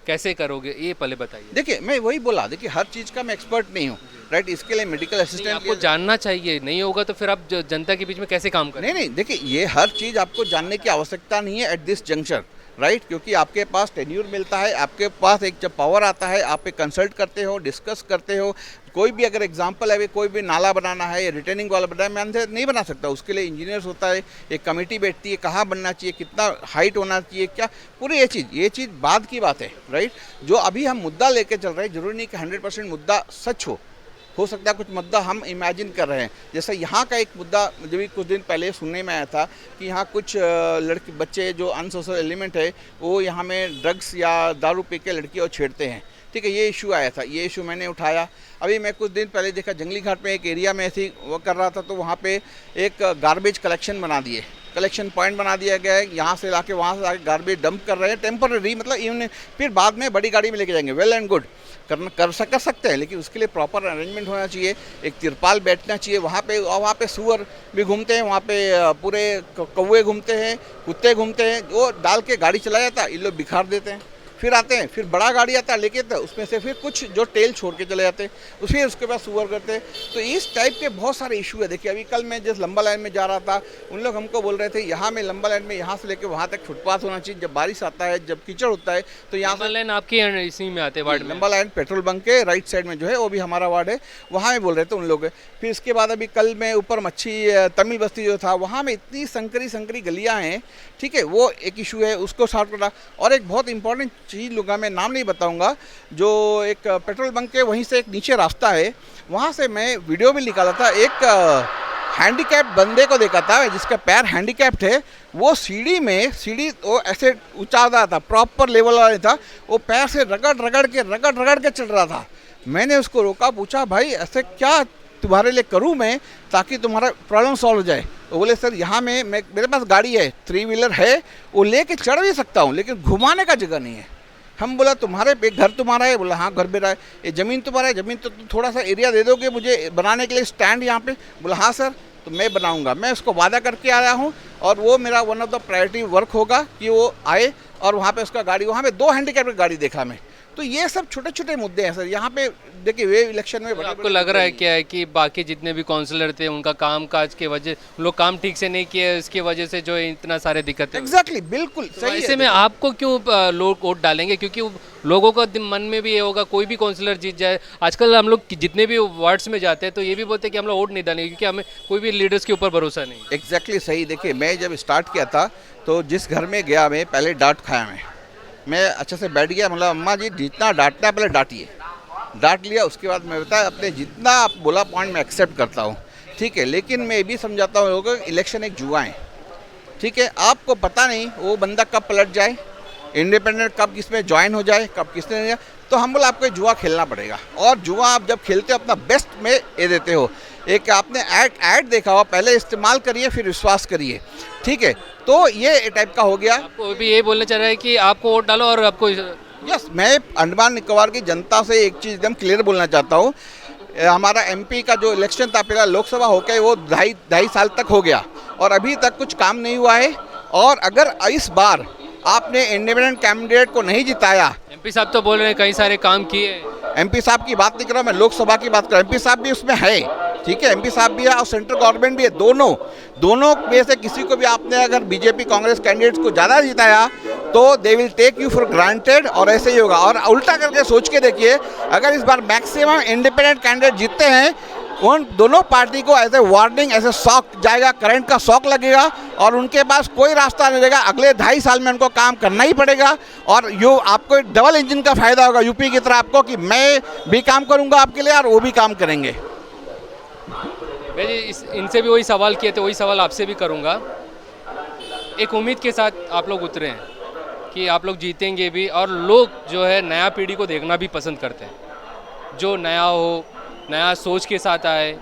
कैसे करोगे, ये पहले बताइए। देखिए मैं वही बोला, देखिए हर चीज़ का मैं एक्सपर्ट नहीं हूँ, राइट। इसके लिए मेडिकल असिस्टेंट आपको जानना चाहिए, नहीं होगा तो फिर आप जनता के बीच में कैसे काम करें? नहीं, देखिए ये हर चीज़ आपको जानने की आवश्यकता नहीं है एट दिस जंक्शन, राइट, क्योंकि आपके पास टेन्यूर मिलता है, आपके पास एक जब पावर आता है, आप एक कंसल्ट करते हो, डिस्कस करते हो। कोई भी अगर एग्जांपल है, कोई भी नाला बनाना है या रिटेनिंग वाला बनाना है, मैं अंदर नहीं बना सकता, उसके लिए इंजीनियर्स होता है, एक कमेटी बैठती है, कहाँ बनना चाहिए, कितना हाइट होना चाहिए, क्या पूरी ये चीज़ बाद की बात है, राइट। जो अभी हम मुद्दा लेके चल रहे हैं, जरूरी नहीं कि 100% मुद्दा सच हो सकता है कुछ मुद्दा हम इमेजिन कर रहे हैं। जैसे यहाँ का एक मुद्दा जब भी कुछ दिन पहले सुनने में आया था कि यहाँ कुछ बच्चे जो अनसोशल एलिमेंट है वो यहाँ में ड्रग्स या दारू पी के लड़कियों छेड़ते हैं, ठीक है, ये इशू आया था, ये इशू मैंने उठाया। अभी मैं कुछ दिन पहले देखा जंगली घाट में एक एरिया में ऐसी वो कर रहा था, तो वहाँ पे एक गार्बेज कलेक्शन पॉइंट बना दिया गया है, यहाँ से लाके वहाँ से लाके गार्बेज डंप कर रहे हैं टेम्पररी, मतलब इवन फिर बाद में बड़ी गाड़ी में लेके जाएंगे, वेल एंड गुड, कर सकते हैं, लेकिन उसके लिए प्रॉपर अरेंजमेंट होना चाहिए, एक तिरपाल बैठना चाहिए वहाँ पे। और वहाँ पे सुअर भी घूमते हैं, वहाँ पे पूरे कौवे घूमते हैं, कुत्ते घूमते हैं, वो डाल के गाड़ी चलाया जाता है, ये लोग बिखार देते हैं, फिर आते हैं, फिर बड़ा गाड़ी आता है लेके, तो उसमें से फिर कुछ जो टेल छोड़ के चले जाते हैं, फिर उसके बाद सुअर करते हैं। तो इस टाइप के बहुत सारे इशू है। देखिए अभी कल मैं जिस लंबा लाइन में जा रहा था, उन लोग हमको बोल रहे थे यहाँ में लंबा लाइन में यहाँ से लेके वहाँ तक फुटपाथ होना चाहिए, जब बारिश आता है, जब कीचड़ होता है, तो यहाँ से लाइन आपके इसी में आते हैं वार्ड में। लंबा लाइन पेट्रोल बंक के राइट साइड में जो है वो भी हमारा वार्ड है, वहाँ में बोल रहे थे उन लोग। फिर इसके बाद अभी कल मैं ऊपर मच्छी तमिल बस्ती जो था, वहाँ में इतनी संकरी गलियाँ हैं, ठीक है, वो एक इशू है, उसको सॉल्व करना। और एक बहुत इंपॉर्टेंट चीज़ लूँगा, मैं नाम नहीं बताऊंगा, जो एक पेट्रोल बंक के वहीं से एक नीचे रास्ता है, वहाँ से मैं वीडियो भी निकाला था, एक हैंडीकैप बंदे को देखा था जिसका पैर हैंडीकैप्ड है, वो सीढ़ी वो ऐसे ऊंचा रहा था, प्रॉपर लेवल वाला था, वो पैर से रगड़ के चल रहा था। मैंने उसको रोका, पूछा भाई ऐसे क्या तुम्हारे लिए करूं मैं ताकि तुम्हारा प्रॉब्लम सॉल्व हो जाए। वो बोले सर यहाँ में मेरे पास गाड़ी है, 3 व्हीलर है, वो लेके चढ़ भी सकता हूँ, लेकिन घुमाने का जगह नहीं है। हम बोला तुम्हारे पे घर तुम्हारा है? बोला हाँ घर मेरा है। ये ज़मीन तुम्हारा है? ज़मीन तो तुम थोड़ा सा एरिया दे दोगे मुझे बनाने के लिए स्टैंड यहाँ पे? बोला हाँ सर, तो मैं बनाऊँगा, मैं उसको वादा करके आया हूँ, और वो मेरा one of the priority work होगा कि वो आए और वहाँ पे उसका गाड़ी, वहाँ पे 2 हैंडीकैप की गाड़ी देखा मैं। तो ये सब छोटे छोटे मुद्दे हैं सर यहाँ पे। देखिए वे इलेक्शन में आपको लग रहा है क्या है कि बाकी जितने भी काउंसलर थे उनका काम काज के वजह, लोग काम ठीक से नहीं किए, इसकी वजह से जो इतना सारे दिक्कत है? एग्जैक्टली, बिल्कुल सही। ऐसे में आपको क्यों लोग वोट डालेंगे? क्योंकि लोगों का मन में भी ये होगा कोई भी काउंसलर जीत जाए। आजकल हम लोग जितने भी वार्ड्स में जाते हैं तो ये भी बोलते हैं कि हम लोग वोट नहीं डालेंगे क्योंकि हमें कोई भी लीडर्स के ऊपर भरोसा नहीं। एग्जैक्टली सही। देखिए मैं जब स्टार्ट किया था तो जिस घर में गया मैं पहले डांट खाया, मैं अच्छे से बैठ गया, मतलब अम्मा जी जितना डांटना है पहले डांटिए, डांट लिया। उसके बाद मैं बताया अपने जितना आप बोला पॉइंट मैं एक्सेप्ट करता हूँ, ठीक है, लेकिन मैं ये भी समझाता हूँ लोगों को इलेक्शन एक जुआ है, ठीक है, आपको पता नहीं वो बंदा कब पलट जाए, इंडिपेंडेंट कब किसमें ज्वाइन हो जाए, कब किसने नहीं जाए। तो हम बोला आपको जुआ खेलना पड़ेगा, और जुआ आप जब खेलते हो अपना बेस्ट में ये देते हो। एक आपने ऐड देखा हो, पहले इस्तेमाल करिए फिर विश्वास करिए, ठीक है। तो ये टाइप का हो गया। आपको भी ये बोलना चाह रहा है कि आपको वोट डालो और आपको यस, मैं अंडमान निकोबार की जनता से एक चीज़ एकदम क्लियर बोलना चाहता हूँ, हमारा एमपी का जो इलेक्शन था पहला लोकसभा होकर वो ढाई साल तक हो गया और अभी तक कुछ काम नहीं हुआ है। और अगर इस बार आपने इंडिपेंडेंट कैंडिडेट को नहीं जिताया, एमपी साहब तो बोल रहे हैं कई सारे काम किए। एमपी साहब की बात नहीं कर रहा मैं, लोकसभा की बात कर रहा हूँ। एमपी साहब भी उसमें है, ठीक है, एमपी साहब भी है और सेंट्रल गवर्नमेंट भी है, दोनों में से किसी को भी आपने अगर बीजेपी कांग्रेस कैंडिडेट्स को ज़्यादा जिताया तो they will take you for granted और ऐसे ही होगा। और उल्टा करके सोच के देखिए, अगर इस बार मैक्सिमम इंडिपेंडेंट कैंडिडेट जीतते हैं, उन दोनों पार्टी को ऐसे वार्निंग, ऐसे शॉक जाएगा, करंट का शॉक लगेगा और उनके पास कोई रास्ता नहीं रहेगा। अगले 2.5 साल में उनको काम करना ही पड़ेगा और आपको एक डबल इंजन का फायदा होगा यूपी की तरह आपको, कि मैं भी काम करूंगा आपके लिए और वो भी काम करेंगे। मैं जी इनसे भी वही सवाल किए थे, वही सवाल आपसे भी करूंगा। एक उम्मीद के साथ आप लोग उतरे हैं कि आप लोग जीतेंगे भी, और लोग जो है नया पीढ़ी को देखना भी पसंद करते हैं, जो नया हो, नया सोच के साथ आए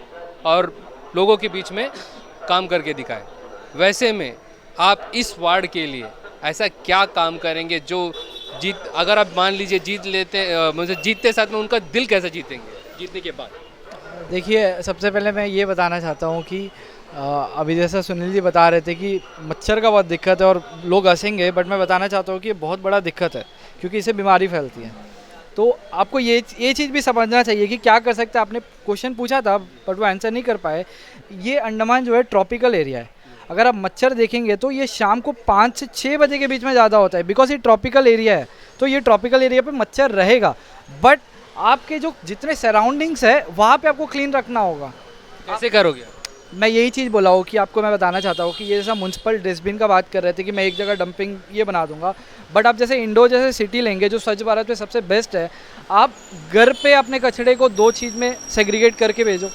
और लोगों के बीच में काम करके दिखाए। वैसे में आप इस वार्ड के लिए ऐसा क्या काम करेंगे जो अगर आप मान लीजिए जीत लेते, मतलब जीतते साथ में उनका दिल कैसे जीतेंगे जीतने के बाद? देखिए, सबसे पहले मैं ये बताना चाहता हूँ कि अभी जैसा सुनील जी बता रहे थे कि मच्छर का बहुत दिक्कत है और लोग हंसेंगे, बट मैं बताना चाहता हूँ कि ये बहुत बड़ा दिक्कत है क्योंकि इससे बीमारी फैलती है। तो आपको ये चीज़ भी समझना चाहिए कि क्या कर सकते हैं। आपने क्वेश्चन पूछा था बट वो आंसर नहीं कर पाए। ये अंडमान जो है ट्रॉपिकल एरिया है। अगर आप मच्छर देखेंगे तो ये शाम को 5 से 6 बजे के बीच में ज़्यादा होता है, बिकॉज ये ट्रॉपिकल एरिया है। तो ये ट्रॉपिकल एरिया पे मच्छर रहेगा, बट आपके जो जितने सराउंडिंग्स है वहाँ पे आपको क्लीन रखना होगा। कैसे करोगे? मैं यही चीज़ बोला हूँ कि आपको मैं बताना चाहता हूँ कि ये जैसा म्यूनसिपल डस्टबिन का बात कर रहे थे कि मैं एक जगह डंपिंग ये बना दूंगा, बट आप जैसे इंडोर जैसे सिटी लेंगे जो स्वच्छ भारत में सबसे बेस्ट है, आप घर पे अपने कचड़े को 2 चीज़ में सेग्रीगेट करके भेजो,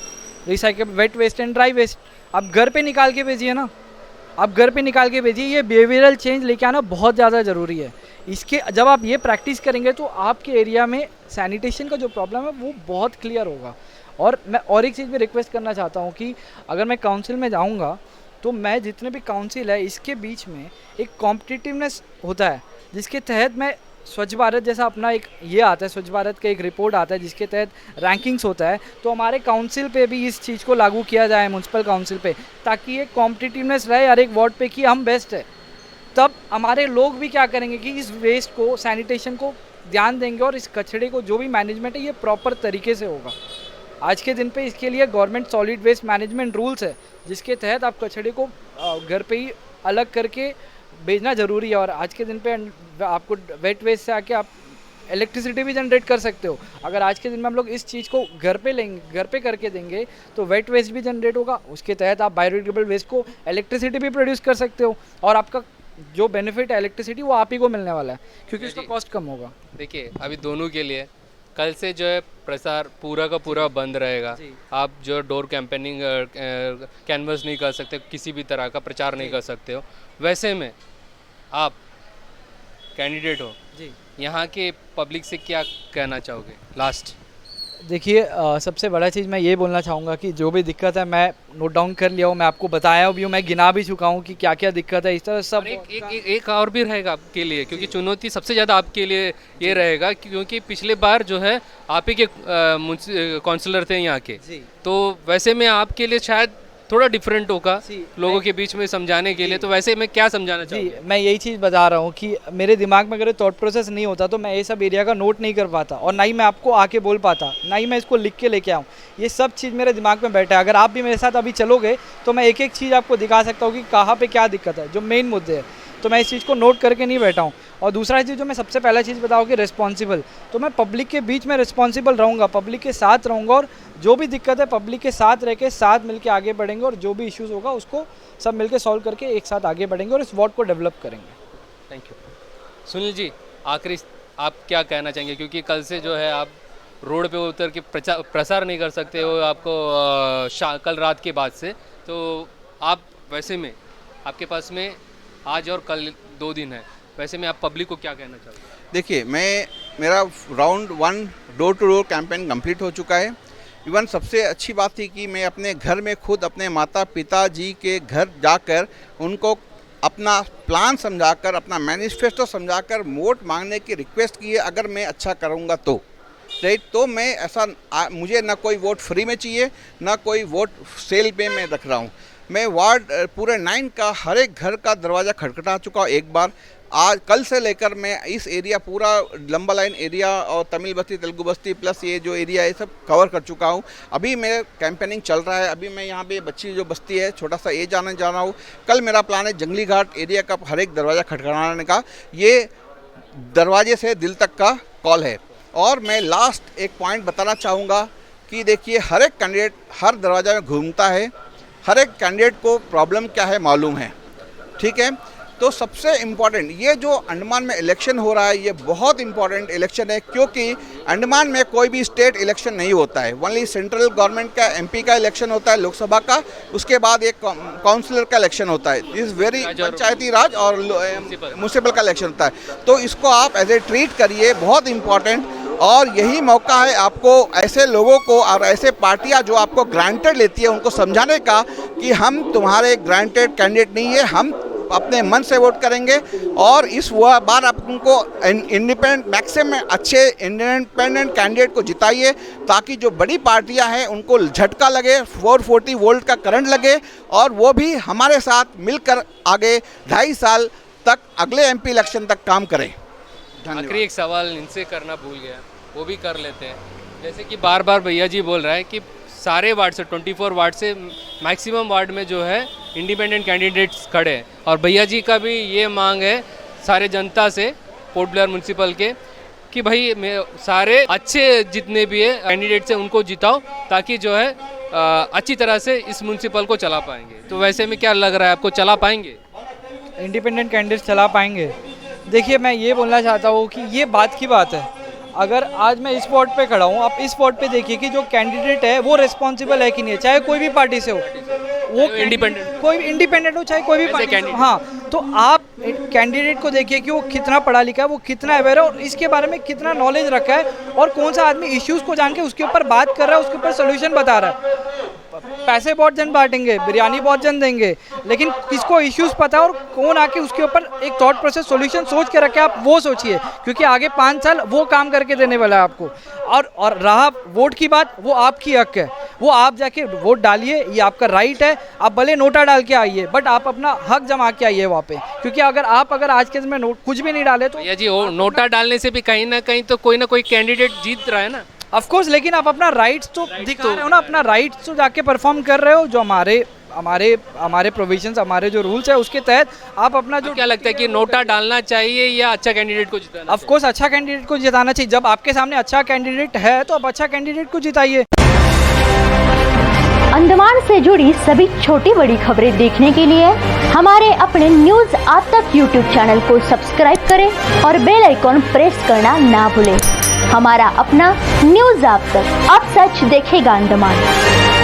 recycle, wet waste and dry waste. आप घर पे निकाल के भेजिए ना, आप घर पे निकाल के भेजिए। ये बिहेवियरल चेंज लेके आना बहुत ज़्यादा ज़रूरी है। इसके जब आप ये प्रैक्टिस करेंगे तो आपके एरिया में सैनिटेशन का जो प्रॉब्लम है वो बहुत क्लियर होगा। और मैं और एक चीज़ भी रिक्वेस्ट करना चाहता हूँ कि अगर मैं काउंसिल में जाऊँगा तो मैं जितने भी काउंसिल है इसके बीच में एक कॉम्पिटिटिवनेस होता है, जिसके तहत मैं स्वच्छ भारत जैसा अपना एक ये आता है, स्वच्छ भारत का एक रिपोर्ट आता है जिसके तहत रैंकिंग्स होता है। तो हमारे काउंसिल पे भी इस चीज़ को लागू किया जाए, म्यूनसिपल काउंसिल पे, ताकि एक कॉम्पिटिटिवनेस रहे हर एक वार्ड पे कि हम बेस्ट है। तब हमारे लोग भी क्या करेंगे कि इस वेस्ट को, सैनिटेशन को ध्यान देंगे और इस कचड़े को जो भी मैनेजमेंट है ये प्रॉपर तरीके से होगा। आज के दिन पे इसके लिए government solid waste management rules है जिसके तहत आप कचड़े को घर पे ही अलग करके भेजना ज़रूरी है। और आज के दिन पे आपको वेट वेस्ट से आके आप इलेक्ट्रिसिटी भी जनरेट कर सकते हो। अगर आज के दिन में हम लोग इस चीज़ को घर पे लेंगे, घर पे करके देंगे तो वेट वेस्ट भी जनरेट होगा, उसके तहत आप बायोडिग्रेडेबल वेस्ट को इलेक्ट्रिसिटी भी प्रोड्यूस कर सकते हो और आपका जो बेनिफिट है इलेक्ट्रिसिटी वो आप ही को मिलने वाला है क्योंकि उसका कॉस्ट कम होगा। देखिए अभी दोनों के लिए कल से जो है प्रसार पूरा का पूरा बंद रहेगा। आप जो डोर कैंपेनिंग कैनवस नहीं कर सकते, किसी भी तरह का प्रचार नहीं कर सकते हो। वैसे में आप कैंडिडेट हो जी, यहाँ के पब्लिक से क्या कहना चाहोगे लास्ट? देखिए, सबसे बड़ा चीज़ मैं ये बोलना चाहूँगा कि जो भी दिक्कत है मैं नोट डाउन कर लिया हूँ, मैं आपको बताया भी हूँ, मैं गिना भी चुका हूँ कि क्या क्या दिक्कत है। इस तरह सब एक और भी रहेगा आपके लिए, क्योंकि चुनौती सबसे ज़्यादा आपके लिए ये रहेगा क्योंकि पिछले बार जो है आप ही के काउंसलर थे यहाँ के, तो वैसे में आपके लिए शायद थोड़ा डिफरेंट होगा लोगों के बीच में समझाने के लिए। तो वैसे मैं क्या समझाना चाहूँ? मैं यही चीज़ बता रहा हूँ कि मेरे दिमाग में अगर थॉट प्रोसेस नहीं होता तो मैं ये सब एरिया का नोट नहीं कर पाता और ना ही मैं आपको आके बोल पाता, ना ही मैं इसको लिख के लेके आऊँ। ये सब चीज़ मेरे दिमाग में बैठा है। अगर आप भी मेरे साथ अभी चलोगे तो मैं एक एक चीज़ आपको दिखा सकता हूँ कि कहाँ पे क्या दिक्कत है, जो मेन मुद्दे हैं। तो मैं इस चीज़ को नोट करके नहीं बैठा हूँ। और दूसरा चीज़ जो मैं सबसे पहला चीज़ बताऊँ कि रिस्पॉन्सिबल, तो मैं पब्लिक के बीच में रिस्पॉन्सिबल रहूँगा, पब्लिक के साथ रहूँगा और जो भी दिक्कत है पब्लिक के साथ रह के साथ मिलकर आगे बढ़ेंगे और जो भी इश्यूज़ होगा उसको सब मिलकर सॉल्व करके एक साथ आगे बढ़ेंगे और इस वार्ड को डेवलप करेंगे। Thank you. सुनील जी, आखिरी आप क्या कहना चाहेंगे, क्योंकि कल से जो है आप रोड पे उतर के प्रसार नहीं कर सकते हो, आपको कल रात के बाद से, तो आप वैसे में आपके पास में आज और कल 2 दिन है, वैसे में आप पब्लिक को क्या कहना चाहोगे? देखिए, मेरा round 1 door to door campaign complete हो चुका है। इवन सबसे अच्छी बात थी कि मैं अपने घर में खुद अपने माता पिता जी के घर जाकर उनको अपना प्लान समझाकर, अपना मैनिफेस्टो समझाकर वोट मांगने की रिक्वेस्ट की है अगर मैं अच्छा करूंगा तो। राइट। तो मैं ऐसा मुझे ना कोई वोट फ्री में चाहिए, ना कोई वोट सेल पे मैं रख रहा हूँ। मैं वार्ड पूरे 9 का हर एक घर का दरवाज़ा खटखटा चुका हूँ एक बार। आज कल से लेकर मैं इस एरिया पूरा लंबा लाइन एरिया और तमिल बस्ती, तेलुगु बस्ती प्लस ये जो एरिया है सब कवर कर चुका हूँ। अभी मेरा कैंपेनिंग चल रहा है। अभी मैं यहाँ पे बच्ची जो बस्ती है छोटा सा ये जाना जा रहा हूँ। कल मेरा प्लान है जंगली घाट एरिया का हर एक दरवाज़ा खटखटाने का। ये दरवाजे से दिल तक का कॉल है। और मैं लास्ट एक पॉइंट बताना चाहूँगा कि देखिए हर एक कैंडिडेट हर दरवाज़ा में घूमता है, हर एक कैंडिडेट को प्रॉब्लम क्या है मालूम है, ठीक है। तो सबसे इम्पॉर्टेंट ये जो अंडमान में इलेक्शन हो रहा है ये बहुत इम्पॉर्टेंट इलेक्शन है, क्योंकि अंडमान में कोई भी स्टेट इलेक्शन नहीं होता है। ओनली सेंट्रल गवर्नमेंट का MP का इलेक्शन होता है, लोकसभा का, उसके बाद एक काउंसिलर का इलेक्शन होता है। इस वेरी पंचायती राज और म्यूनसिपल का इलेक्शन होता है। तो इसको आप एज ए ट्रीट करिए, बहुत इम्पॉर्टेंट। और यही मौका है आपको ऐसे लोगों को और ऐसे पार्टियां जो आपको ग्रांटेड लेती है उनको समझाने का कि हम तुम्हारे ग्रांटेड कैंडिडेट नहीं है, हम अपने मन से वोट करेंगे। और इस बार आप उनको इंडिपेंडेंट मैक्सिमम अच्छे इंडिपेंडेंट कैंडिडेट को जिताइए, ताकि जो बड़ी पार्टियां हैं उनको झटका लगे, 440 वोल्ट का करंट लगे और वो भी हमारे साथ मिलकर आगे 2.5 साल तक अगले MP इलेक्शन तक काम करें। आखिरी एक सवाल इनसे करना भूल गया, वो भी कर लेते हैं। जैसे कि बार बार भैया जी बोल रहा है कि सारे वार्ड से 24 वार्ड से मैक्सिमम वार्ड में जो है इंडिपेंडेंट कैंडिडेट्स खड़े हैं, और भैया जी का भी ये मांग है सारे जनता से, पोर्ट ब्लेयर म्यूनसिपल के, कि भाई सारे अच्छे जितने भी है कैंडिडेट्स हैं उनको जिताओ, ताकि जो है अच्छी तरह से इस म्यूनसिपल को चला पाएंगे। तो वैसे में क्या लग रहा है आपको, चला पाएंगे इंडिपेंडेंट कैंडिडेट चला पाएंगे? देखिए मैं ये बोलना चाहता हूँ कि ये बात की बात है। अगर आज मैं इस वोट पे खड़ा हूँ, आप इस वोट पे देखिए कि जो कैंडिडेट है वो रिस्पॉन्सिबल है कि नहीं है, चाहे कोई भी पार्टी से हो, वो इंडिपेंडेंट, कोई इंडिपेंडेंट हो चाहे कोई भी पार्टी हो। हाँ, तो आप कैंडिडेट को देखिए कि वो कितना पढ़ा लिखा है, वो कितना अवेयर है और इसके बारे में कितना नॉलेज रखा है, और कौन सा आदमी इश्यूज़ को जान के उसके ऊपर बात कर रहा है, उसके ऊपर सोल्यूशन बता रहा है। पैसे बहुत जन बांटेंगे, बिरयानी बहुत जन देंगे, लेकिन किसको इश्यूज पता है और कौन आके उसके ऊपर एक थॉट प्रोसेस सॉल्यूशन सोच के रखे, आप वो सोचिए, क्योंकि आगे 5 साल वो काम करके देने वाला है आपको। और रहा वोट की बात, वो आपकी हक है, वो आप जाके वोट डालिए, ये आपका राइट है। आप भले नोटा डाल के आइए, बट आप अपना हक जमा के आइए वहाँ पे, क्योंकि अगर आज के समय कुछ भी नहीं डाले तो भैया जी नोटा डालने से भी कहीं ना कहीं तो कोई ना कोई कैंडिडेट जीत रहा है ना। ऑफ कोर्स, लेकिन आप अपना राइट्स तो दिखा रहे हो ना, अपना राइट्स तो जाके परफॉर्म कर रहे हो। जो हमारे प्रोविजंस, हमारे जो रूल्स है उसके तहत आप अपना जो, क्या लगता है कि नोटा डालना चाहिए या अच्छा कैंडिडेट को जिताना? ऑफ कोर्स अच्छा कैंडिडेट को जिताना चाहिए। जब आपके सामने अच्छा कैंडिडेट है तो आप अच्छा कैंडिडेट को जिताइए। अंडमान से जुड़ी सभी छोटी बड़ी खबरें देखने के लिए हमारे अपने न्यूज आज तक यूट्यूब चैनल को सब्सक्राइब करें और बेल आइकॉन प्रेस करना ना भूलें। हमारा अपना न्यूज आज तक, अब सच देखेगा अंडमान।